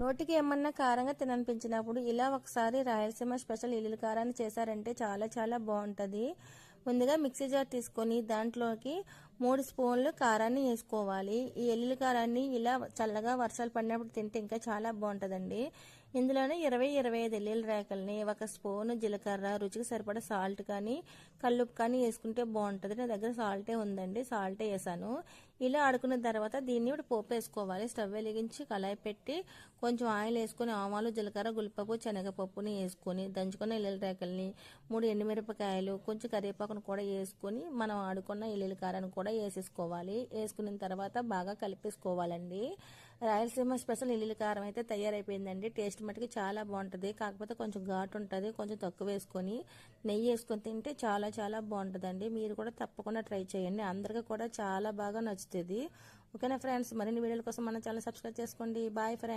నోటికి ఏమన్నా కారంగా తిననిపించినప్పుడు ఇలా ఒకసారి రాయలసీమ స్పెషల్ ఎల్లుల్లి కారాన్ని చేశారంటే చాలా చాలా బాగుంటుంది. ముందుగా మిక్సీ జార్ తీసుకొని దాంట్లోకి 3 స్పూన్లు కారాన్ని వేసుకోవాలి. ఈ ఎల్లుల్లి కారాన్ని ఇలా చల్లగా వర్షాలు పడినప్పుడు తింటే ఇంకా చాలా బాగుంటుందండి. ఇందులోనే 20-25 ఎల్లుల్లి రేకల్ని, 1 స్పూన్ జీలకర్ర, రుచికి సరిపడా సాల్ట్ కానీ కల్లుప్పు కానీ వేసుకుంటే బాగుంటుంది. నా దగ్గర సాల్టే ఉందండి, సాల్టే వేసాను. ఇలా ఆడుకున్న తర్వాత దీన్ని ఇప్పుడు పోపు వేసుకోవాలి. స్టవ్ వెలిగించి కళాయి పెట్టి కొంచెం ఆయిల్ వేసుకొని ఆవాలు, జీలకర్ర, గుల్పప్పు, శనగపప్పుని వేసుకొని దంచుకున్న ఎల్లుల్లి రేకల్ని, 3 ఎండుమిరపకాయలు, కొంచెం కరివేపాకును కూడా వేసుకొని మనం ఆడుకున్న ఎల్లుల్లి కారాన్ని కూడా వేసేసుకోవాలి. వేసుకున్న తర్వాత బాగా కలిపేసుకోవాలండి. రాయలసీమ స్పెషల్ ఎల్లుల్లి కారం అయితే తయారైపోయిందండి. టేస్ట్ మటుకు చాలా బాగుంటుంది. కాకపోతే కొంచెం ఘాటు ఉంటుంది, కొంచెం తక్కువ వేసుకొని నెయ్యి వేసుకొని తింటే చాలా చాలా బాగుంటుందండి. మీరు కూడా తప్పకుండా ట్రై చేయండి, అందరికీ కూడా చాలా బాగా నచ్చుతుంది. ఓకేనా ఫ్రెండ్స్, మరిన్ని వీడియోల కోసం మన ఛానల్ సబ్స్క్రైబ్ చేసుకోండి. Bye friends.